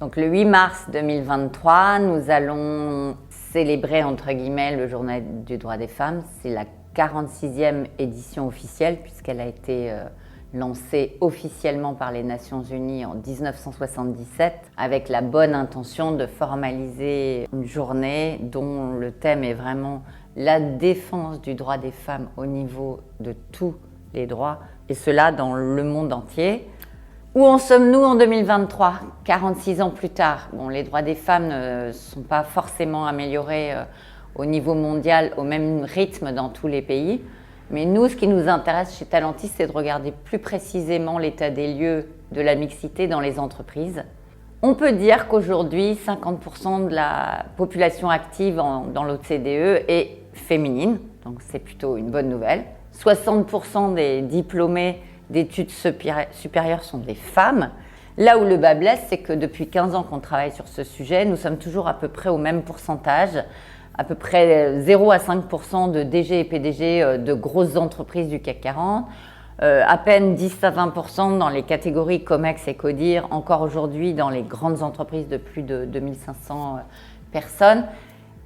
Donc le 8 mars 2023, nous allons célébrer entre guillemets le Journée du droit des femmes. C'est la 46e édition officielle puisqu'elle a été lancée officiellement par les Nations Unies en 1977 avec la bonne intention de formaliser une journée dont le thème est vraiment la défense du droit des femmes au niveau de tous les droits et cela dans le monde entier. Où en sommes-nous en 2023, 46 ans plus tard? Bon, les droits des femmes ne sont pas forcément améliorés au niveau mondial au même rythme dans tous les pays. Mais nous, ce qui nous intéresse chez Talentis, c'est de regarder plus précisément l'état des lieux de la mixité dans les entreprises. On peut dire qu'aujourd'hui, 50% de la population active dans l'OCDE est féminine, donc c'est plutôt une bonne nouvelle. 60% des diplômés d'études supérieures sont des femmes. Là où le bas blesse, c'est que depuis 15 ans qu'on travaille sur ce sujet, nous sommes toujours à peu près au même pourcentage, à peu près 0 à 5% de DG et PDG de grosses entreprises du CAC 40, à peine 10 à 20% dans les catégories COMEX et CODIR, encore aujourd'hui dans les grandes entreprises de plus de 2500 personnes.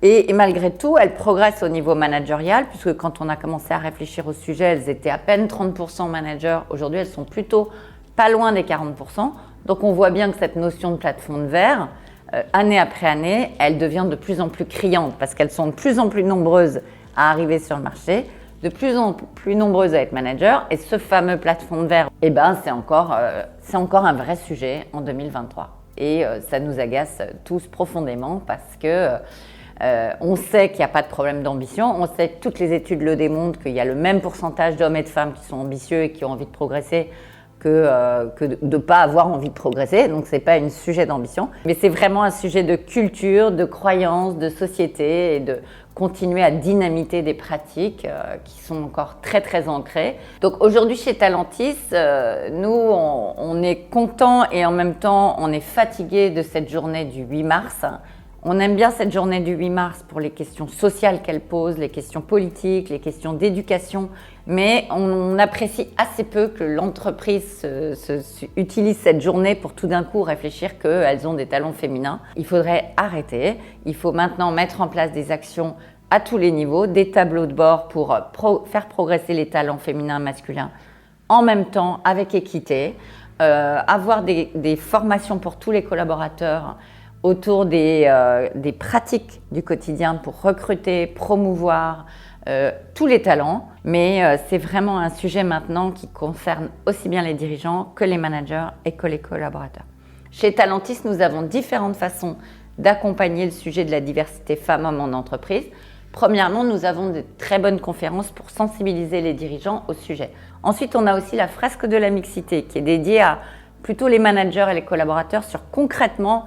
Et malgré tout, elles progressent au niveau managérial, puisque quand on a commencé à réfléchir au sujet, elles étaient à peine 30% managers. Aujourd'hui, elles sont plutôt pas loin des 40%. Donc on voit bien que cette notion de plafond de verre, année après année, elle devient de plus en plus criante, parce qu'elles sont de plus en plus nombreuses à arriver sur le marché, de plus en plus nombreuses à être managers. Et ce fameux plafond de verre, eh ben, c'est encore un vrai sujet en 2023. Et ça nous agace tous profondément, parce que on sait qu'il n'y a pas de problème d'ambition, on sait que toutes les études le démontrent, qu'il y a le même pourcentage d'hommes et de femmes qui sont ambitieux et qui ont envie de progresser que de ne pas avoir envie de progresser. Donc ce n'est pas un sujet d'ambition, mais c'est vraiment un sujet de culture, de croyance, de société et de continuer à dynamiter des pratiques qui sont encore très très ancrées. Donc aujourd'hui chez Talentis, nous on est content et en même temps on est fatigué de cette journée du 8 mars. On aime bien cette journée du 8 mars pour les questions sociales qu'elle pose, les questions politiques, les questions d'éducation, mais on apprécie assez peu que l'entreprise utilise cette journée pour tout d'un coup réfléchir qu'elles ont des talents féminins. Il faudrait arrêter, il faut maintenant mettre en place des actions à tous les niveaux, des tableaux de bord pour faire progresser les talents féminins et masculins en même temps avec équité, avoir des formations pour tous les collaborateurs autour des pratiques du quotidien pour recruter, promouvoir tous les talents. Mais c'est vraiment un sujet maintenant qui concerne aussi bien les dirigeants que les managers et que les collaborateurs. Chez Talentis, nous avons différentes façons d'accompagner le sujet de la diversité femmes-hommes en entreprise. Premièrement, nous avons de très bonnes conférences pour sensibiliser les dirigeants au sujet. Ensuite, on a aussi la fresque de la mixité qui est dédiée à plutôt les managers et les collaborateurs sur concrètement,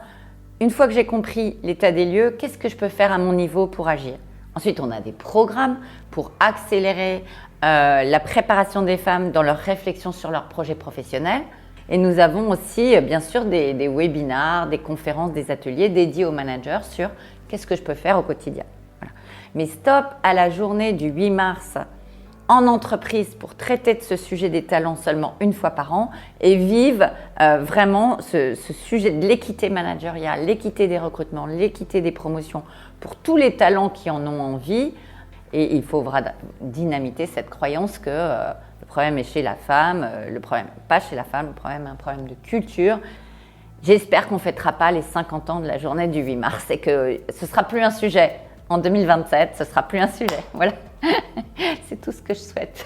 une fois que j'ai compris l'état des lieux, qu'est-ce que je peux faire à mon niveau pour agir? Ensuite, on a des programmes pour accélérer la préparation des femmes dans leur réflexion sur leurs projets professionnels. Et nous avons aussi, bien sûr, des webinars, des conférences, des ateliers dédiés aux managers sur qu'est-ce que je peux faire au quotidien. Voilà. Mais stop à la journée du 8 mars en entreprise pour traiter de ce sujet des talents seulement une fois par an et vive vraiment ce sujet de l'équité managériale, l'équité des recrutements, l'équité des promotions pour tous les talents qui en ont envie. Et il faudra dynamiter cette croyance que le problème est chez la femme, le problème pas chez la femme, le problème est un problème de culture. J'espère qu'on ne fêtera pas les 50 ans de la journée du 8 mars et que ce ne sera plus un sujet. En 2027, ce ne sera plus un sujet. Voilà. C'est tout ce que je souhaite.